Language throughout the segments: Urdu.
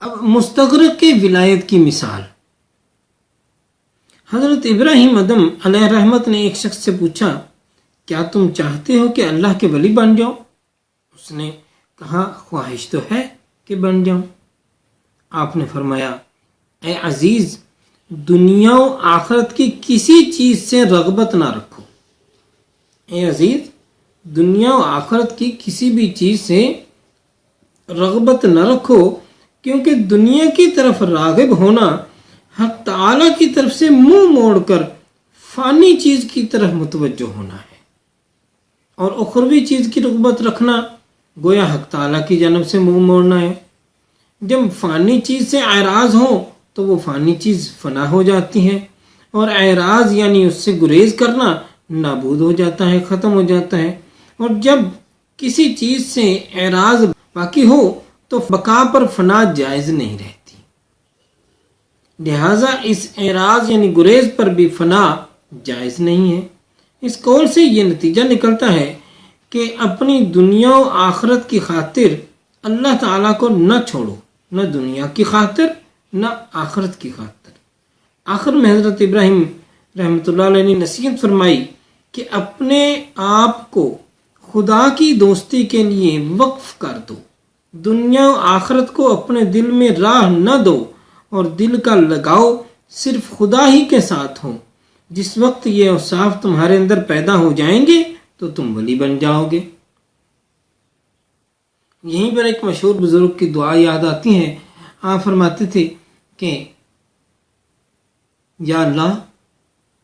اب مستغرق کے ولایت کی مثال. حضرت ابراہیم ادم علیہ رحمت نے ایک شخص سے پوچھا کیا تم چاہتے ہو کہ اللہ کے ولی بن جاؤ؟ اس نے کہا خواہش تو ہے کہ بن جاؤں. آپ نے فرمایا اے عزیز دنیا و آخرت کی کسی چیز سے رغبت نہ رکھو. اے عزیز دنیا و آخرت کی کسی بھی چیز سے رغبت نہ رکھو، کیونکہ دنیا کی طرف راغب ہونا حق تعالیٰ کی طرف سے منہ موڑ کر فانی چیز کی طرف متوجہ ہونا ہے، اور اخروی چیز کی رغبت رکھنا گویا حق تعالیٰ کی جانب سے منہ موڑنا ہے. جب فانی چیز سے اعراض ہو تو وہ فانی چیز فنا ہو جاتی ہے، اور اعراض یعنی اس سے گریز کرنا نابود ہو جاتا ہے، ختم ہو جاتا ہے. اور جب کسی چیز سے اعراض باقی ہو تو بقا پر فنا جائز نہیں رہتی، لہذا اس اعراض یعنی گریز پر بھی فنا جائز نہیں ہے. اس قول سے یہ نتیجہ نکلتا ہے کہ اپنی دنیا و آخرت کی خاطر اللہ تعالیٰ کو نہ چھوڑو، نہ دنیا کی خاطر نہ آخرت کی خاطر. آخر میں حضرت ابراہیم رحمۃ اللہ علیہ نے نصیحت فرمائی کہ اپنے آپ کو خدا کی دوستی کے لیے وقف کر دو، دنیا و آخرت کو اپنے دل میں راہ نہ دو، اور دل کا لگاؤ صرف خدا ہی کے ساتھ ہو. جس وقت یہ اوصاف تمہارے اندر پیدا ہو جائیں گے تو تم ولی بن جاؤ گے. یہیں پر ایک مشہور بزرگ کی دعا یاد آتی ہے. آپ فرماتے تھے کہ یا اللہ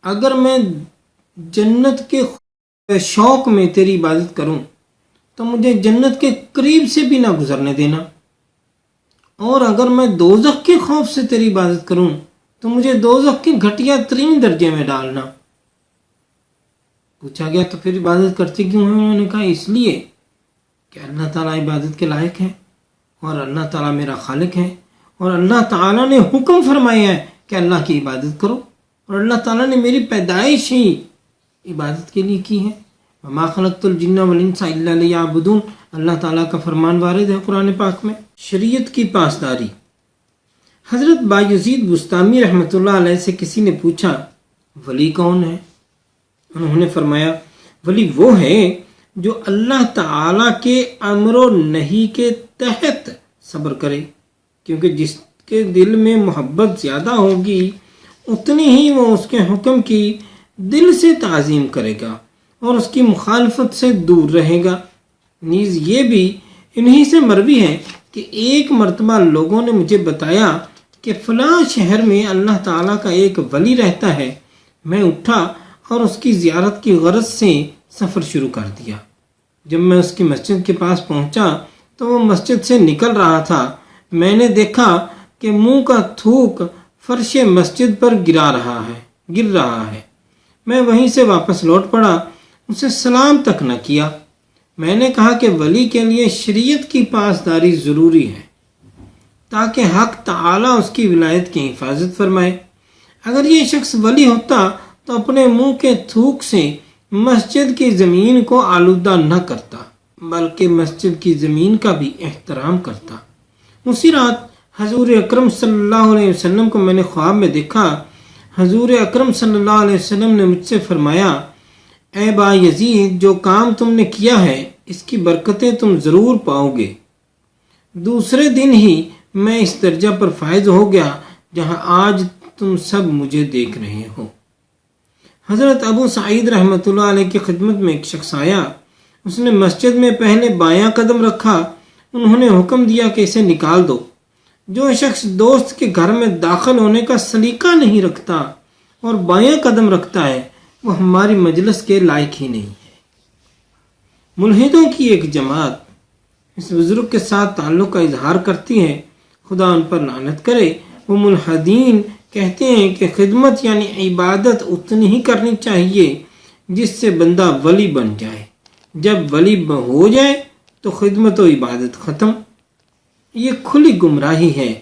اگر میں جنت کے شوق میں تیری عبادت کروں تو مجھے جنت کے قریب سے بھی نہ گزرنے دینا، اور اگر میں دوزخ کے خوف سے تیری عبادت کروں تو مجھے دوزخ کے گھٹیا ترین درجے میں ڈالنا. پوچھا گیا تو پھر عبادت کرتے کیوں ہیں؟ انہوں نے کہا اس لیے کہ اللہ تعالیٰ عبادت کے لائق ہے، اور اللہ تعالیٰ میرا خالق ہے، اور اللہ تعالیٰ نے حکم فرمایا ہے کہ اللہ کی عبادت کرو، اور اللہ تعالیٰ نے میری پیدائش ہی عبادت کے لیے کی ہے. وما خلقت الجن والانس الا لیعبدون، اللہ تعالیٰ کا فرمان وارد ہے قرآن پاک میں. شریعت کی پاسداری. حضرت بایزید بستامی رحمۃ اللہ علیہ سے کسی نے پوچھا ولی کون ہے؟ انہوں نے فرمایا ولی وہ ہے جو اللہ تعالیٰ کے امر و نہی کے تحت صبر کرے، کیونکہ جس کے دل میں محبت زیادہ ہوگی اتنی ہی وہ اس کے حکم کی دل سے تعظیم کرے گا اور اس کی مخالفت سے دور رہے گا. نیز یہ بھی انہی سے مروی ہے کہ ایک مرتبہ لوگوں نے مجھے بتایا کہ فلاں شہر میں اللہ تعالیٰ کا ایک ولی رہتا ہے. میں اٹھا اور اس کی زیارت کی غرض سے سفر شروع کر دیا. جب میں اس کی مسجد کے پاس پہنچا تو وہ مسجد سے نکل رہا تھا. میں نے دیکھا کہ منہ کا تھوک فرش مسجد پر گر رہا ہے. میں وہیں سے واپس لوٹ پڑا، اسے سلام تک نہ کیا. میں نے کہا کہ ولی کے لیے شریعت کی پاسداری ضروری ہے تاکہ حق تعالیٰ اس کی ولایت کی حفاظت فرمائے. اگر یہ شخص ولی ہوتا تو اپنے منہ کے تھوک سے مسجد کی زمین کو آلودہ نہ کرتا، بلکہ مسجد کی زمین کا بھی احترام کرتا. اسی رات حضور اکرم صلی اللہ علیہ وسلم کو میں نے خواب میں دیکھا. حضور اکرم صلی اللہ علیہ وسلم نے مجھ سے فرمایا اے با یزید جو کام تم نے کیا ہے اس کی برکتیں تم ضرور پاؤ گے. دوسرے دن ہی میں اس درجہ پر فائز ہو گیا جہاں آج تم سب مجھے دیکھ رہے ہو. حضرت ابو سعید رحمۃ اللہ علیہ کی خدمت میں ایک شخص آیا. اس نے مسجد میں پہلے بایاں قدم رکھا. انہوں نے حکم دیا کہ اسے نکال دو. جو شخص دوست کے گھر میں داخل ہونے کا سلیقہ نہیں رکھتا اور بایاں قدم رکھتا ہے وہ ہماری مجلس کے لائق ہی نہیں ہے. ملحدوں کی ایک جماعت اس بزرگ کے ساتھ تعلق کا اظہار کرتی ہے، خدا ان پر لعنت کرے. وہ ملحدین کہتے ہیں کہ خدمت یعنی عبادت اتنی ہی کرنی چاہیے جس سے بندہ ولی بن جائے. جب ولی ہو جائے تو خدمت و عبادت ختم. یہ کھلی گمراہی ہے،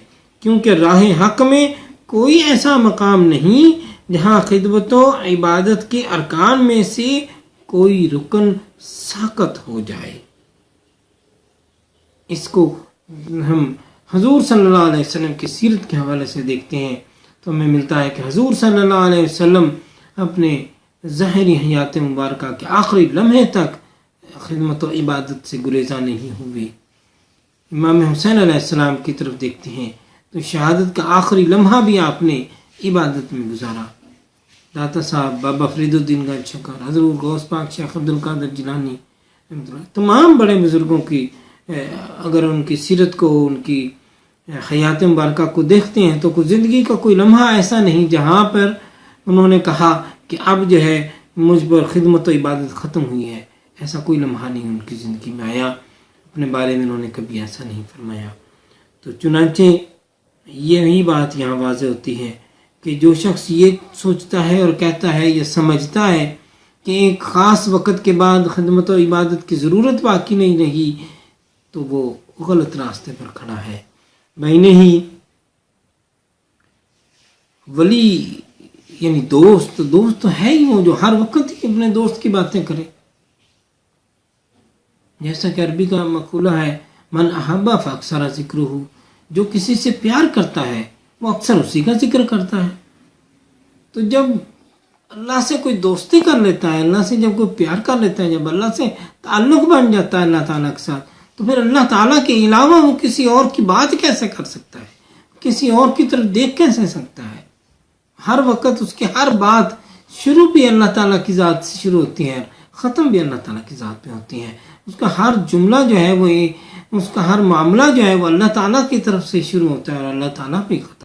کیونکہ راہ حق میں کوئی ایسا مقام نہیں جہاں خدمت و عبادت کے ارکان میں سے کوئی رکن ساقط ہو جائے. اس کو حضور صلی اللہ علیہ وسلم کی سیرت کے حوالے سے دیکھتے ہیں تو ہمیں ملتا ہے کہ حضور صلی اللہ علیہ وسلم اپنے ظاہری حیات مبارکہ کے آخری لمحے تک خدمت و عبادت سے گریزاں نہیں ہوئے۔ امام حسین علیہ السلام کی طرف دیکھتے ہیں تو شہادت کا آخری لمحہ بھی آپ نے عبادت میں گزارا۔ داتا صاحب، بابا فرید الدین گنج شکر، حضرت غوث پاک شیخ عبد القادر جیلانی، تمام بڑے بزرگوں کی اگر ان کی سیرت کو، ان کی حیات مبارکہ کو دیکھتے ہیں تو کوئی زندگی کا کوئی لمحہ ایسا نہیں جہاں پر انہوں نے کہا کہ اب جو ہے مجھ پر خدمت و عبادت ختم ہوئی ہے۔ ایسا کوئی لمحہ نہیں ان کی زندگی میں آیا، اپنے بارے میں انہوں نے کبھی ایسا نہیں فرمایا۔ تو چنانچہ یہی بات یہاں واضح ہوتی ہے کہ جو شخص یہ سوچتا ہے اور کہتا ہے یا سمجھتا ہے کہ ایک خاص وقت کے بعد خدمت و عبادت کی ضرورت باقی نہیں رہی تو وہ غلط راستے پر کھڑا ہے۔ میں نہیں ولی یعنی دوست تو ہے ہی وہ جو ہر وقت ہی اپنے دوست کی باتیں کرے، جیسا کہ عربی کا مقولہ ہے من احبا فاکثر ذکرہ، جو کسی سے پیار کرتا ہے وہ اکثر اسی کا ذکر کرتا ہے۔ تو جب اللہ سے کوئی دوستی کر لیتا ہے، اللہ سے جب کوئی پیار کر لیتا ہے، جب اللہ سے تعلق بن جاتا ہے اللہ تعالیٰ کے ساتھ، تو پھر اللہ تعالیٰ کے علاوہ وہ کسی اور کی بات کیسے کر سکتا ہے، کسی اور کی طرف دیکھ کیسے سکتا ہے؟ ہر وقت اس کی ہر بات شروع بھی اللہ تعالیٰ کی ذات سے شروع ہوتی ہے، ختم بھی اللہ تعالیٰ کی ذات پہ ہوتی ہے۔ اس کا ہر جملہ جو ہے وہ اس کا ہر معاملہ جو ہے وہ اللہ تعالیٰ کی طرف سے شروع ہوتا ہے اور اللہ تعالیٰ پہ ختم۔